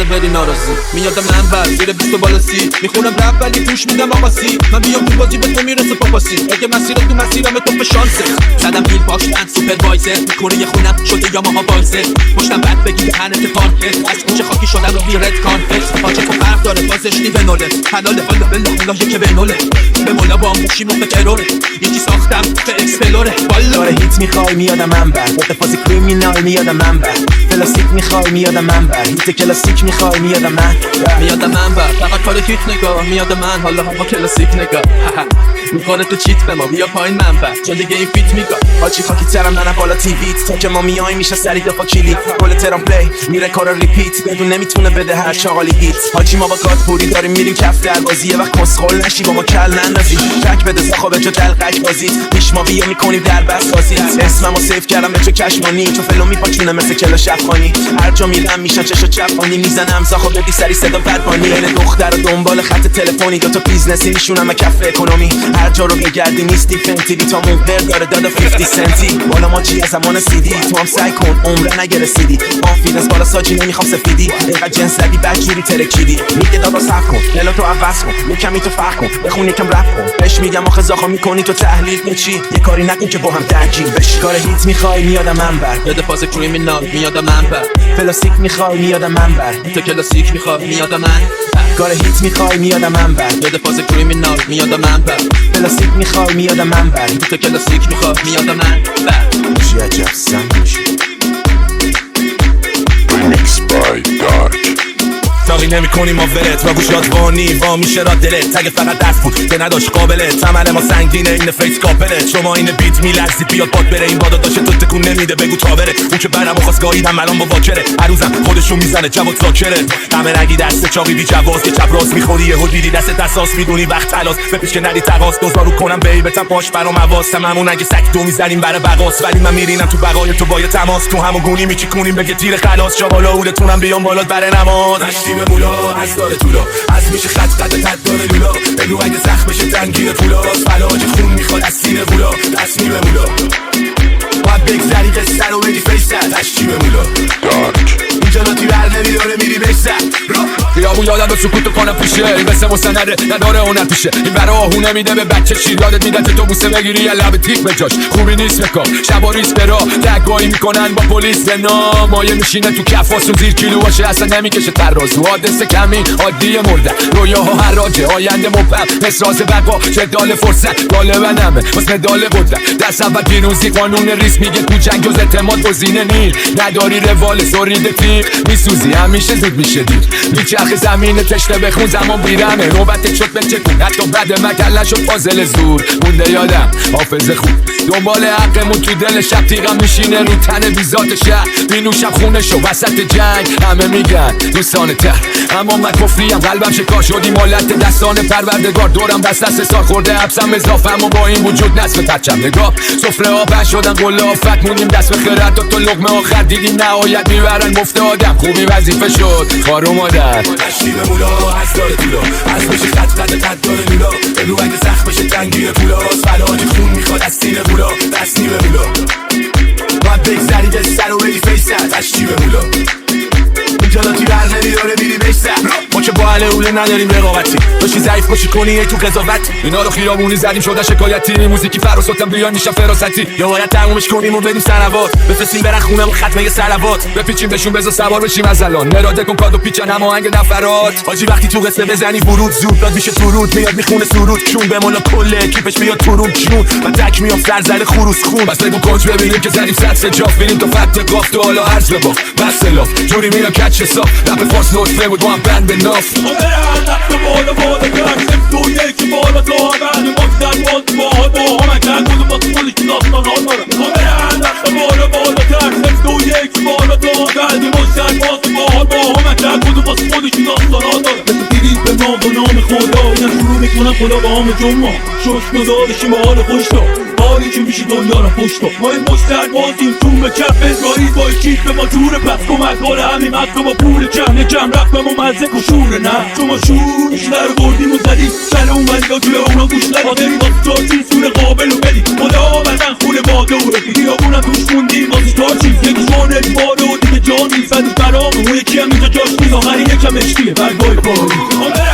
چرا بری ناراضی؟ میادم من بر زیر 20 بالا سی میخونم رپ ولی پوش میدم آقاسی. من بیام تو بازی به تو میرسه پاپاسی. اگه مسیر تو مسیرم تو به شانسه. زدم بیل باکشن سوپروایزر میکنه یه خونم شده یاماها وایزر. پشتم بد بگی دهنت پارکت از کوچه خاکی شدم رو بیرد کانفت. حاجه تو فرق داره بازش نیوه نوله حلاله والا بالله که به نوله به مولا با موشیم و به تروره یکی ساختم به اکسپلوره والا. داره هیت میخوای میادم من بر اتفاقی کریمینال میادم من بر پلاستیک میخوای میادم من بر هیت کلاسیک میخوای میادم من میادم من بر فقط کار هیت نگاه میادم من حالا هوا کلاسیک نگاه میکنه تو چیت به ما بیا پایین من بر چون دیگه این فیت میگاه حاجی خاکی ترم منم بالا تیویت تا که ما میای میشه سری دفا کلی گل ترام پلی میره کارا ریپیت بدون نمیتونه بده هر چاقالی هیت. حاجی ما با گاد پوری داریم میریم کف در بازی یه وقت مسخول نشی با ما کل نندازی تک بده زاخو به جو دلقک بازیت پیش ما بیا میکنیم در بس بازیت اسممو سیف کردم به تو کشمانی تو فلو میپاچونه مثل کلا شفخانی هر جا میرم میشن چشو چپانی میزنم زاخو بدی سری صدا بدبانی بین دختر و دنبال خط تلفنی دو تا بیزنسی میشونم کف اکونومی هر جا رو بگردی نیستی فنتی تا موقر داره دادا 50 سنتی بالا ما چی از زمان سیدی تو هم سعی کن عمره نگرسیدی کانفیدنس بالا ساجی نمیخوام سفیدی اینقدر جنس زدی بدجوری ترکیدی میگه دادا صبر کن دلو تو عوض کن یه کمی تو فرق کن بخون یکم رپ کن بهش میگم آخه زاخو میکنی تو تحلیل چی یه کاری نکن که با هم درگیر بشی. کار هیت میخوای میادم من بر یاد فاز کریمینال میادم من بر پلاستیک میخوای میادم من بر تو کلاسیک میخوای میادم من کار هیت میخوای میادم من بر یاد فاز کریمینال میادم من بر پلاستیک میخوای میادم من بر تو کلاسیک میخوای میادم من بر چی عجب سنگشی Remix by Dark. تاقی نمی کنی ما ولت و گوشات وانی وا میشه را دلت تگ فقط دست بود که نداشت قابلت تمن ما سنگینه این فیس کاپلت شما این بیت میلرزید بیاد باد بره این بادا داشته تو تکون نمیده بگو تا بره اون که برم و خواست گاهیدم الان با واکره هر روزم خودشون میزنه جواد ساکره همه نگی دست چاقی بی جواز که چپ راست میخوری یهو دیدی دست دستاس میدونی وقت تلاس بپیش که ندی تقاس دوزارو کنم بیبتم پاش برام حواس هممون اگه سگ تو میزنیم برای بقاس ولی من میرینم تو بقای تو با تماس تو همون گونی میچیکونیم بگه تیر خلاص چا بالا اودتونم بیام بالا برای نماز نشتی به مولا از داره طولا از میشه خط داره لولا بگو اگه زخمش تنگیر پولاست فلاج خون میخواد از سینه بولا دست می به مولا باید بگذری قصه رو بدی فیسه تشتی به مولا اینجا لاتی بر نمیداره میری بشتر خیابون یادم رو سکوتو کنم پیشه این بسه مستنده نداره هنر پیشه این برا آهونه میده به بچه چی یادت میده تو بوسه بگیری یه لب تیک به جاش خوبی نیست بکار شبا ریس برا دگاهی میکنن با پلیس به نام مایه میشینه تو کفاسون زیر کیلو باشه اصلا نمیکشه ترازو حادثه کمی عادی مرده رویاها حراجه آینده مبهم اسراز بقا جدال فرصت غالبنمه واسه مدال قدرت دست اول پیروزی قانون ریس میگه تو جنگ جز اعتماد گزینه نیل نداری روال سورید تیغ میسوزی همیشه زود میشه دیر میچرخ زمین تشنه بخون زمان بیرمه نوبت شد بچکون حتی بعد مکل نشد فاضل زور مونده یادم حافظ خوب دنبال حقمون تو دل شب تیغم میشینه رو تن بیزات شهر مینوشم خونشو وسط جنگ همه میگن دوستان تر اما من کفریم قلبم شکار شدی مالت دستان پروردگار دورم دست سار خورده حبسم اضافم و با این وجود نصف پرچم نگاه سفره آبن شدن گل آفت مونیم دست به خیرت تا لقمه آخر دیدیم نهایت میبرن مفت آدم خوبی وظیفه شد خار اومدن نشتی به مولا از داره طولا از میشه خط داره لولا بگو اگه زخمش تنگیر پولاست فلاج خون میخواد از سینه بولا دست نی به مولا باید بگذری به سر و بری فیسه نشتی به مولا اینجا لاتی بر نمیداره میری بشتر ما که با اهل اوله نداریم رقابتی داشتی ضعیف باشی کنی تو قضاوت اینا رو خیابونی زدیم شده شکایتی موزیکی فراسوتم بیان میشم فراستی یا باید تمومش کنیم و بدیم سنوات بفرستیم برن خونم و ختمه سلوات بپیچیم بهشون بذار سوار بشیم از الان نراده کن کادو پیچن هماهنگ نفرات حاجی وقتی تو قصه بزنی ورود زود داد میشه تورود میاد میخونه سرود چون به مولا کل اکیپش میاد تورون جون من تک میام سرزر خروس خون بس بگو کوچ ببینیم که زدیم سطح جاف ببینیم تو فقط گاف تو حالا عرض ببا بس لاف جوری میاد کچ حساب رپ فارس نوت فرمود با هم بند به ناف بالا کرد تو یکی بالا تا بعد مقصد با همه کرد بودو با تو پولیش داستان ها دارم بالا کرد تو یکی بالا تا بعد مقصد با همه کرد بودو با تو پولیش داستان ها دارم مثل دیدید به نام و نام خدا اینم شروع میکنم خدا با هم جمعه شش ندارشیم به حال خوش دا حالی که میشه دنیا را پشت دا ما این مشتر بازیم تون به کف ازراری با کیف به ما جور پس کمک حال همین مدکا با پول کم یکم رفت به ما مزه کشوره نه شما شورش در بردیم و زدیم سر اون ولیگا توی اونا گوش لگا داریم واسه چارچین سور قابل و بدی خدا بدن خونه باده و رفی خیابونم توش موندیم واسه چارچین یکی جانت باده و دیگه جان میز بعدش برام اون یکی هم اینجا جاش نیست آخری یکم اشتیه برگای پاری